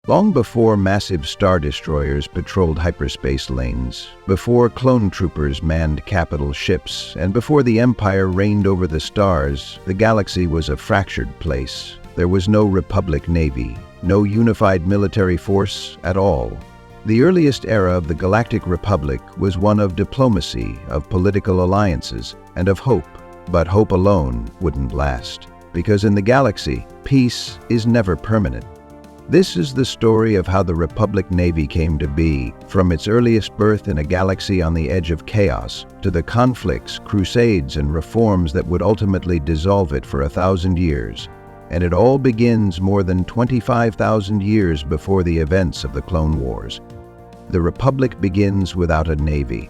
Long before massive star destroyers patrolled hyperspace lanes, before clone troopers manned capital ships, and before the Empire reigned over the stars, the galaxy was a fractured place. There was no Republic Navy, no unified military force at all. The earliest era of the Galactic Republic was one of diplomacy, of political alliances, and of hope. But hope alone wouldn't last, because in the galaxy, peace is never permanent. This is the story of how the Republic Navy came to be, from its earliest birth in a galaxy on the edge of chaos, to the conflicts, crusades, and reforms that would ultimately dissolve it for 1,000 years. And it all begins more than 25,000 years before the events of the Clone Wars. The Republic begins without a navy.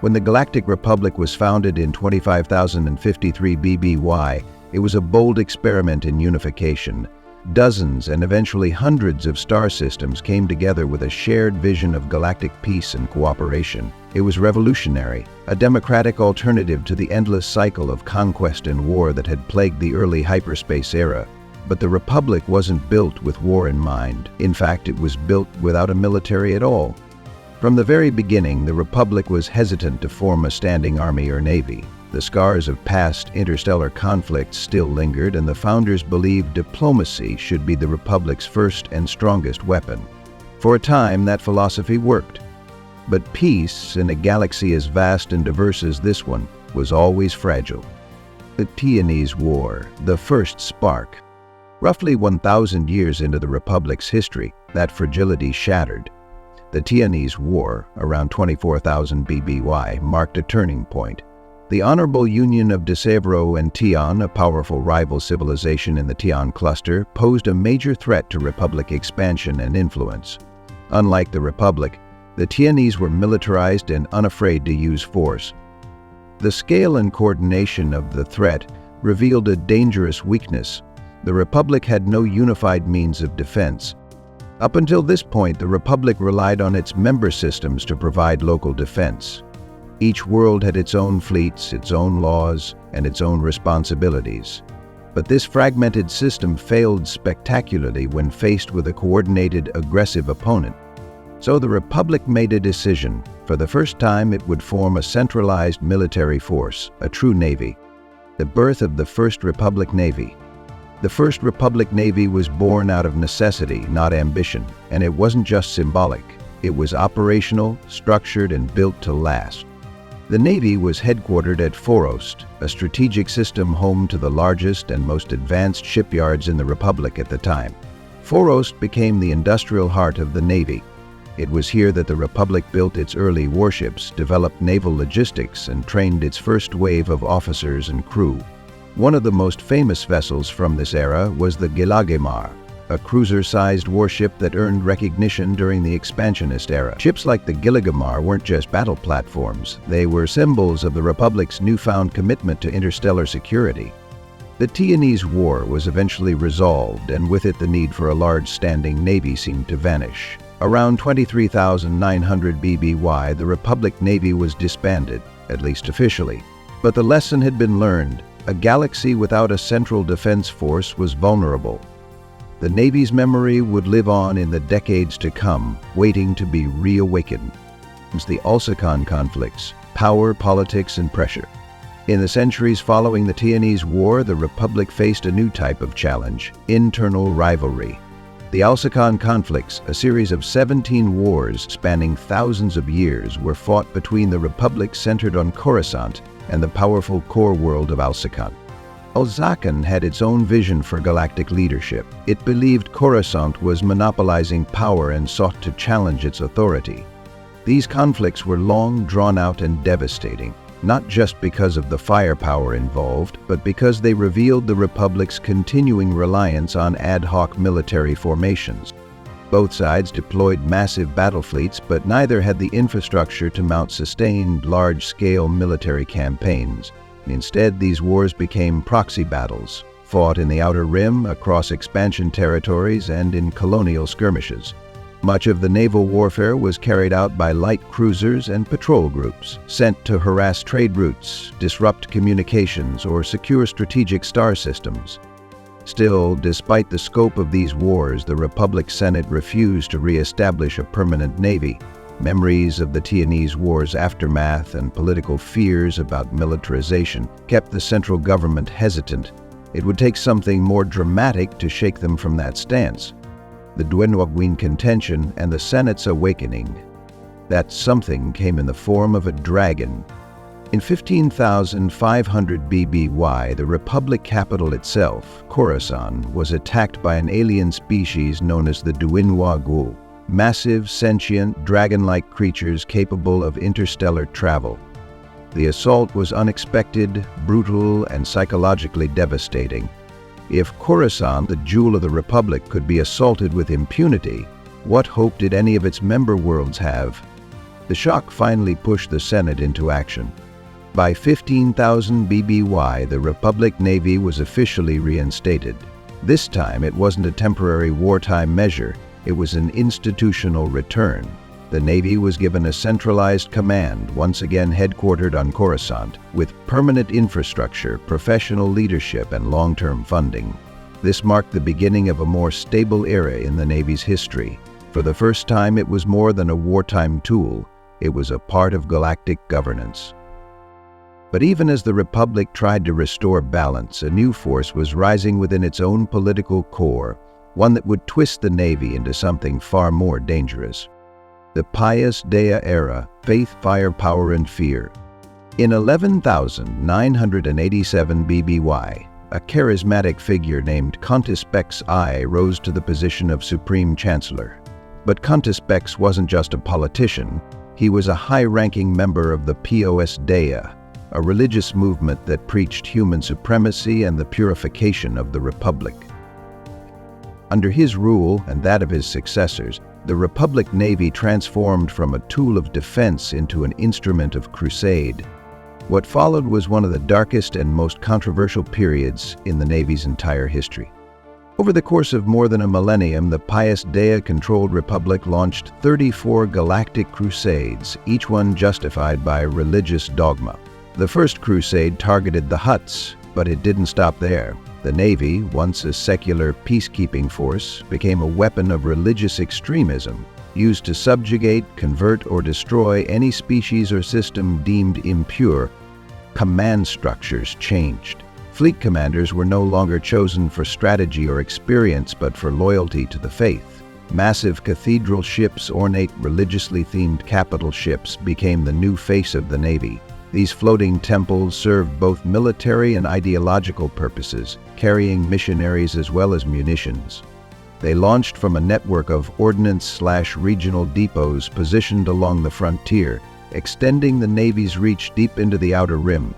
When the Galactic Republic was founded in 25,053 BBY, it was a bold experiment in unification. Dozens and eventually hundreds of star systems came together with a shared vision of galactic peace and cooperation. It was revolutionary, a democratic alternative to the endless cycle of conquest and war that had plagued the early hyperspace era. But the Republic wasn't built with war in mind. In fact, it was built without a military at all. From the very beginning, the Republic was hesitant to form a standing army or navy. The scars of past interstellar conflicts still lingered, and the founders believed diplomacy should be the Republic's first and strongest weapon. For a time, that philosophy worked. But peace, in a galaxy as vast and diverse as this one, was always fragile. The Tionese War, the first spark. Roughly 1,000 years into the Republic's history, that fragility shattered. The Tionese War, around 24,000 BBY, marked a turning point. The honorable union of Desevro and Tion, a powerful rival civilization in the Tion cluster, posed a major threat to Republic expansion and influence. Unlike the Republic, the Tionese were militarized and unafraid to use force. The scale and coordination of the threat revealed a dangerous weakness. The Republic had no unified means of defense. Up until this point, the Republic relied on its member systems to provide local defense. Each world had its own fleets, its own laws, and its own responsibilities. But this fragmented system failed spectacularly when faced with a coordinated, aggressive opponent. So the Republic made a decision. For the first time, it would form a centralized military force, a true navy. The birth of the First Republic Navy. The First Republic Navy was born out of necessity, not ambition, and it wasn't just symbolic. It was operational, structured, and built to last. The Navy was headquartered at Forost, a strategic system home to the largest and most advanced shipyards in the Republic at the time. Forost became the industrial heart of the Navy. It was here that the Republic built its early warships, developed naval logistics, and trained its first wave of officers and crew. One of the most famous vessels from this era was the Gilagimar, a cruiser-sized warship that earned recognition during the expansionist era. Ships like the Gilagimar weren't just battle platforms, they were symbols of the Republic's newfound commitment to interstellar security. The Tionese War was eventually resolved, and with it the need for a large standing navy seemed to vanish. Around 23,900 BBY, the Republic Navy was disbanded, at least officially. But the lesson had been learned. A galaxy without a central defense force was vulnerable. The Navy's memory would live on in the decades to come, waiting to be reawakened. It's the Alsakan Conflicts, power, politics, and pressure. In the centuries following the Tionese War, the Republic faced a new type of challenge: internal rivalry. The Alsakan Conflicts, a series of 17 wars spanning thousands of years, were fought between the Republic centered on Coruscant and the powerful core world of Alsakan. Alsakan had its own vision for galactic leadership. It believed Coruscant was monopolizing power and sought to challenge its authority. These conflicts were long, drawn-out, and devastating, not just because of the firepower involved, but because they revealed the Republic's continuing reliance on ad hoc military formations. Both sides deployed massive battle fleets, but neither had the infrastructure to mount sustained, large-scale military campaigns. Instead, these wars became proxy battles, fought in the Outer Rim, across expansion territories, and in colonial skirmishes. Much of the naval warfare was carried out by light cruisers and patrol groups, sent to harass trade routes, disrupt communications, or secure strategic star systems. Still, despite the scope of these wars, the Republic Senate refused to re-establish a permanent navy. Memories of the Tionese Wars' aftermath and political fears about militarization kept the central government hesitant. It would take something more dramatic to shake them from that stance. The Duinuogwuin Contention and the Senate's awakening. That something came in the form of a dragon. In 15,500 BBY, the Republic capital itself, Coruscant, was attacked by an alien species known as the Duinuogwuin, massive, sentient, dragon-like creatures capable of interstellar travel. The assault was unexpected, brutal, and psychologically devastating. If Coruscant, the jewel of the Republic, could be assaulted with impunity, what hope did any of its member worlds have? The shock finally pushed the Senate into action. By 15,000 BBY, the Republic Navy was officially reinstated. This time, it wasn't a temporary wartime measure, it was an institutional return. The Navy was given a centralized command, once again headquartered on Coruscant, with permanent infrastructure, professional leadership, and long-term funding. This marked the beginning of a more stable era in the Navy's history. For the first time, it was more than a wartime tool, it was a part of galactic governance. But even as the Republic tried to restore balance, a new force was rising within its own political core, one that would twist the Navy into something far more dangerous. The Pius Dea Era, faith, firepower, and fear. In 11,987 BBY, a charismatic figure named Countess Bex I rose to the position of Supreme Chancellor. But Countess Bex wasn't just a politician, he was a high-ranking member of the Pius Dea, a religious movement that preached human supremacy and the purification of the Republic. Under his rule and that of his successors, the Republic Navy transformed from a tool of defense into an instrument of crusade. What followed was one of the darkest and most controversial periods in the Navy's entire history. Over the course of more than a millennium, the Pius Dea-controlled Republic launched 34 galactic crusades, each one justified by religious dogma. The first crusade targeted the Hutts, but it didn't stop there. The Navy, once a secular peacekeeping force, became a weapon of religious extremism, used to subjugate, convert, or destroy any species or system deemed impure. Command structures changed. Fleet commanders were no longer chosen for strategy or experience, but for loyalty to the faith. Massive cathedral ships, ornate, religiously themed capital ships, became the new face of the Navy. These floating temples served both military and ideological purposes, carrying missionaries as well as munitions. They launched from a network of ordnance/regional depots positioned along the frontier, extending the Navy's reach deep into the outer rim.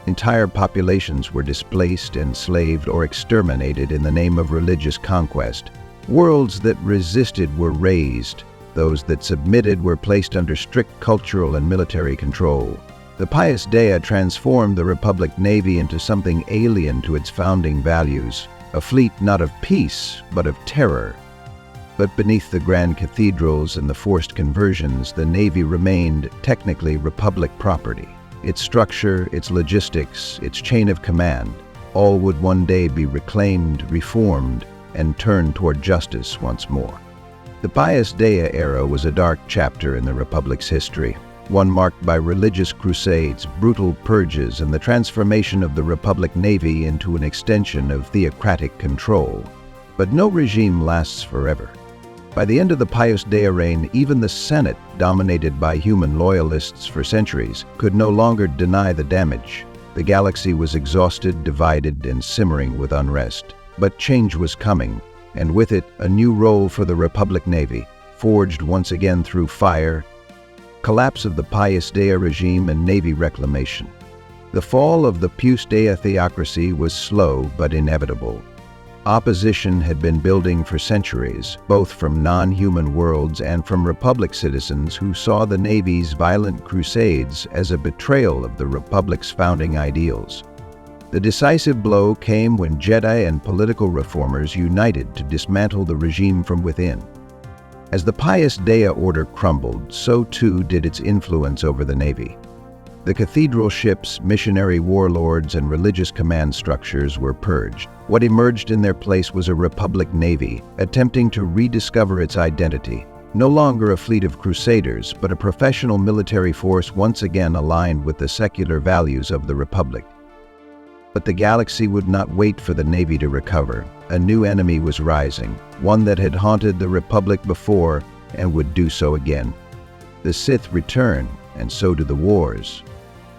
Entire populations were displaced, enslaved, or exterminated in the name of religious conquest. Worlds that resisted were razed. Those that submitted were placed under strict cultural and military control. The Pius Dea transformed the Republic Navy into something alien to its founding values, a fleet not of peace, but of terror. But beneath the grand cathedrals and the forced conversions, the Navy remained technically Republic property. Its structure, its logistics, its chain of command, all would one day be reclaimed, reformed, and turned toward justice once more. The Pius Dea era was a dark chapter in the Republic's history, one marked by religious crusades, brutal purges, and the transformation of the Republic Navy into an extension of theocratic control. But no regime lasts forever. By the end of the Pius Dea reign, even the Senate, dominated by human loyalists for centuries, could no longer deny the damage. The galaxy was exhausted, divided, and simmering with unrest. But change was coming, and with it, a new role for the Republic Navy, forged once again through fire, collapse of the Pius Dea regime, and Navy reclamation. The fall of the Pius Dea theocracy was slow but inevitable. Opposition had been building for centuries, both from non-human worlds and from Republic citizens who saw the Navy's violent crusades as a betrayal of the Republic's founding ideals. The decisive blow came when Jedi and political reformers united to dismantle the regime from within. As the Pius Dea Order crumbled, so too did its influence over the Navy. The cathedral ships, missionary warlords, and religious command structures were purged. What emerged in their place was a Republic Navy, attempting to rediscover its identity. No longer a fleet of crusaders, but a professional military force once again aligned with the secular values of the Republic. But the galaxy would not wait for the Navy to recover. A new enemy was rising, one that had haunted the Republic before and would do so again. The Sith Return, and so do the Wars.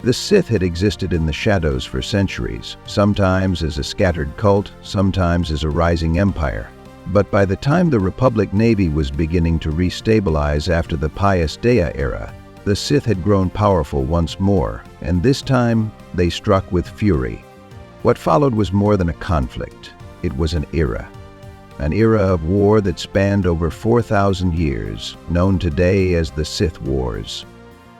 The Sith had existed in the shadows for centuries, sometimes as a scattered cult, sometimes as a rising empire. But by the time the Republic Navy was beginning to restabilize after the Pius Dea Era, the Sith had grown powerful once more, and this time they struck with fury. What followed was more than a conflict. It was an era of war that spanned over 4,000 years, known today as the Sith Wars.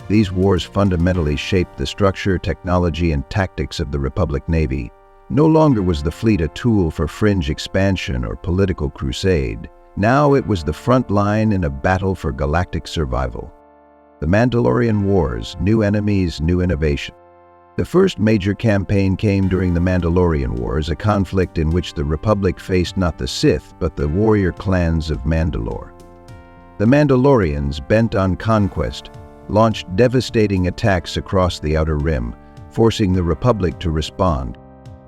These wars fundamentally shaped the structure, technology, and tactics of the Republic Navy. No longer was the fleet a tool for fringe expansion or political crusade. Now it was the front line in a battle for galactic survival. The Mandalorian Wars, new enemies, new innovation. The first major campaign came during the Mandalorian Wars, a conflict in which the Republic faced not the Sith, but the warrior clans of Mandalore. The Mandalorians, bent on conquest, launched devastating attacks across the Outer Rim, forcing the Republic to respond.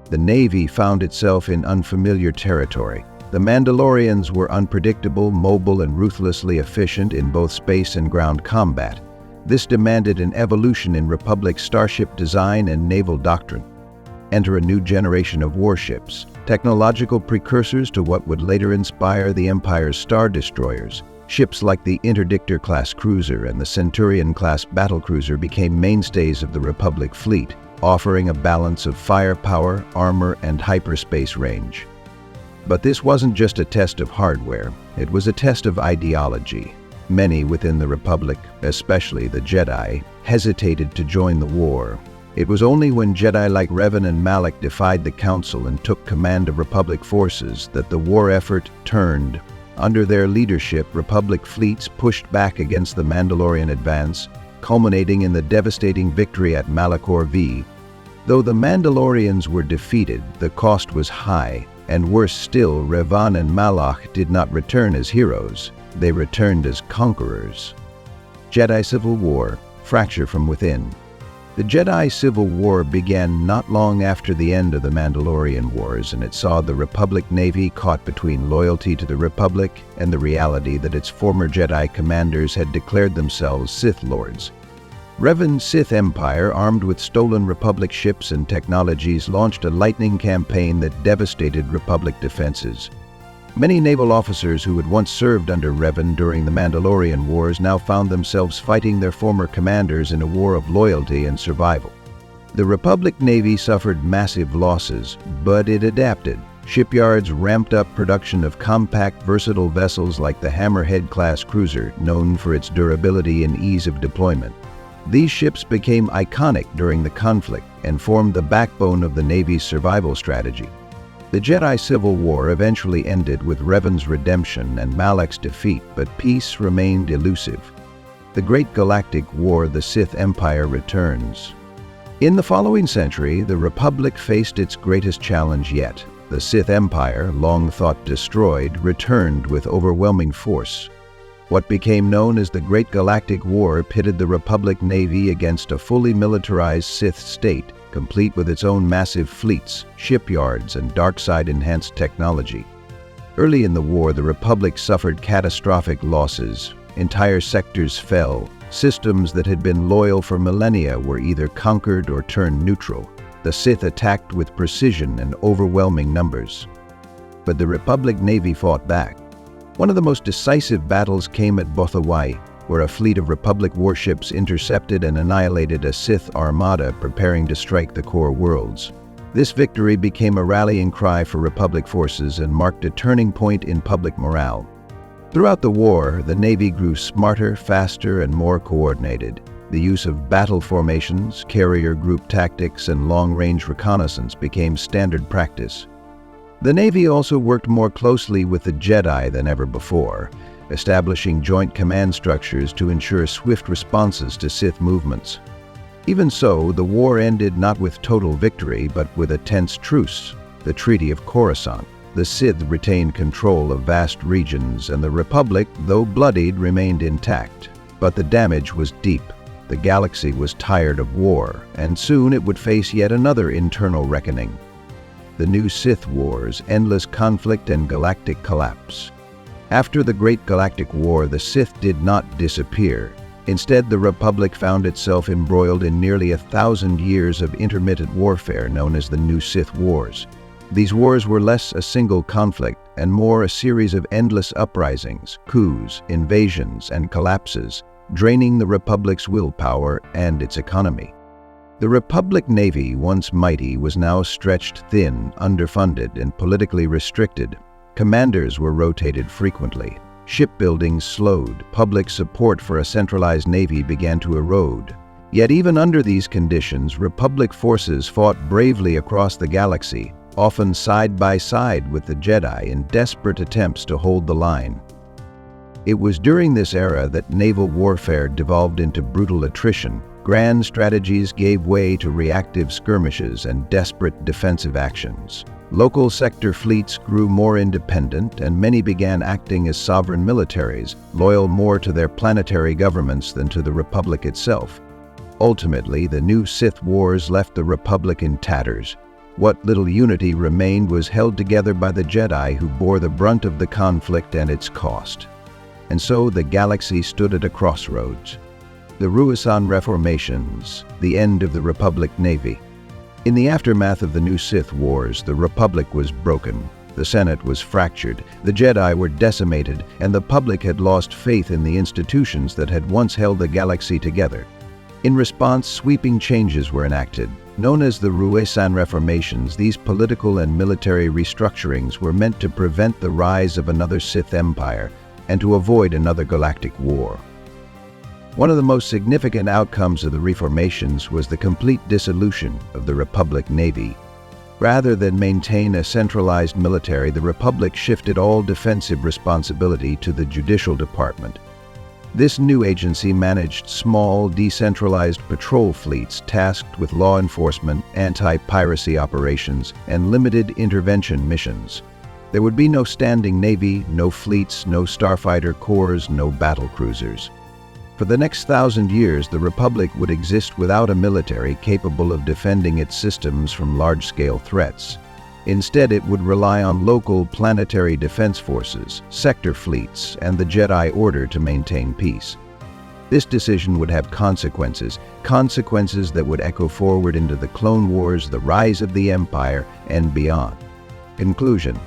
The Navy found itself in unfamiliar territory. The Mandalorians were unpredictable, mobile, and ruthlessly efficient in both space and ground combat. This demanded an evolution in Republic starship design and naval doctrine. Enter a new generation of warships, technological precursors to what would later inspire the Empire's star destroyers. Ships like the Interdictor-class cruiser and the Centurion-class battlecruiser became mainstays of the Republic fleet, offering a balance of firepower, armor, and hyperspace range. But this wasn't just a test of hardware, it was a test of ideology. Many within the Republic, especially the Jedi, hesitated to join the war. It was only when Jedi like Revan and Malak defied the Council and took command of Republic forces that the war effort turned. Under their leadership, Republic fleets pushed back against the Mandalorian advance, culminating in the devastating victory at Malachor V. Though the Mandalorians were defeated, the cost was high, and worse still, Revan and Malak did not return as heroes. They returned as conquerors. Jedi Civil War, fracture from within. The Jedi Civil War began not long after the end of the Mandalorian Wars, and it saw the Republic Navy caught between loyalty to the Republic and the reality that its former Jedi commanders had declared themselves Sith Lords. Revan's Sith Empire, armed with stolen Republic ships and technologies, launched a lightning campaign that devastated Republic defenses. Many naval officers who had once served under Revan during the Mandalorian Wars now found themselves fighting their former commanders in a war of loyalty and survival. The Republic Navy suffered massive losses, but it adapted. Shipyards ramped up production of compact, versatile vessels like the Hammerhead-class cruiser, known for its durability and ease of deployment. These ships became iconic during the conflict and formed the backbone of the Navy's survival strategy. The Jedi Civil War eventually ended with Revan's redemption and Malak's defeat, but peace remained elusive. The Great Galactic War, the Sith Empire returns. In the following century, the Republic faced its greatest challenge yet. The Sith Empire, long thought destroyed, returned with overwhelming force. What became known as the Great Galactic War pitted the Republic Navy against a fully militarized Sith state, complete with its own massive fleets, shipyards, and dark-side-enhanced technology. Early in the war, the Republic suffered catastrophic losses. Entire sectors fell. Systems that had been loyal for millennia were either conquered or turned neutral. The Sith attacked with precision and overwhelming numbers. But the Republic Navy fought back. One of the most decisive battles came at Bothawai, where a fleet of Republic warships intercepted and annihilated a Sith armada preparing to strike the core worlds. This victory became a rallying cry for Republic forces and marked a turning point in public morale. Throughout the war, the Navy grew smarter, faster, and more coordinated. The use of battle formations, carrier group tactics, and long-range reconnaissance became standard practice. The Navy also worked more closely with the Jedi than ever before, establishing joint command structures to ensure swift responses to Sith movements. Even so, the war ended not with total victory, but with a tense truce, the Treaty of Coruscant. The Sith retained control of vast regions, and the Republic, though bloodied, remained intact. But the damage was deep. The galaxy was tired of war, and soon it would face yet another internal reckoning. The new Sith Wars, endless conflict and galactic collapse. After the Great Galactic War, the Sith did not disappear. Instead, the Republic found itself embroiled in nearly 1,000 years of intermittent warfare known as the New Sith Wars. These wars were less a single conflict and more a series of endless uprisings, coups, invasions, and collapses, draining the Republic's willpower and its economy. The Republic Navy, once mighty, was now stretched thin, underfunded, and politically restricted. Commanders were rotated frequently. Shipbuilding slowed. Public support for a centralized navy began to erode. Yet even under these conditions, Republic forces fought bravely across the galaxy, often side by side with the Jedi in desperate attempts to hold the line. It was during this era that naval warfare devolved into brutal attrition. Grand strategies gave way to reactive skirmishes and desperate defensive actions. Local sector fleets grew more independent, and many began acting as sovereign militaries, loyal more to their planetary governments than to the Republic itself. Ultimately, the new Sith Wars left the Republic in tatters. What little unity remained was held together by the Jedi, who bore the brunt of the conflict and its cost. And so the galaxy stood at a crossroads. The Ruusan Reformations, the end of the Republic Navy. In the aftermath of the new Sith Wars, the Republic was broken. The Senate was fractured, the Jedi were decimated, and the public had lost faith in the institutions that had once held the galaxy together. In response, sweeping changes were enacted. Known as the Ruusan Reformations, these political and military restructurings were meant to prevent the rise of another Sith Empire and to avoid another galactic war. One of the most significant outcomes of the Reformations was the complete dissolution of the Republic Navy. Rather than maintain a centralized military, the Republic shifted all defensive responsibility to the Judicial Department. This new agency managed small, decentralized patrol fleets tasked with law enforcement, anti-piracy operations, and limited intervention missions. There would be no standing navy, no fleets, no starfighter corps, no battle cruisers. For the next 1,000 years, the Republic would exist without a military capable of defending its systems from large-scale threats. Instead, it would rely on local planetary defense forces, sector fleets, and the Jedi Order to maintain peace. This decision would have consequences that would echo forward into the Clone Wars, the rise of the Empire, and beyond. Conclusion.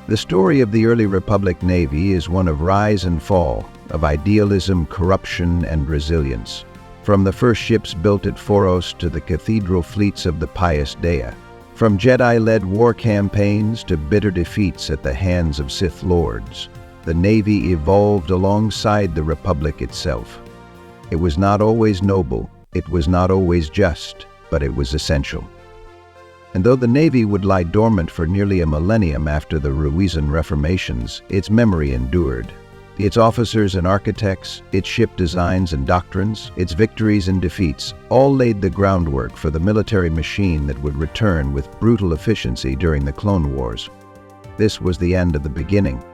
The story of the early Republic Navy is one of rise and fall, of idealism, corruption, and resilience. From the first ships built at Foros to the cathedral fleets of the Pius Dea. From Jedi-led war campaigns to bitter defeats at the hands of Sith Lords, the Navy evolved alongside the Republic itself. It was not always noble, it was not always just, but it was essential. And though the Navy would lie dormant for nearly a millennium after the Ruusan Reformations, its memory endured. Its officers and architects, its ship designs and doctrines, its victories and defeats, all laid the groundwork for the military machine that would return with brutal efficiency during the Clone Wars. This was the end of the beginning.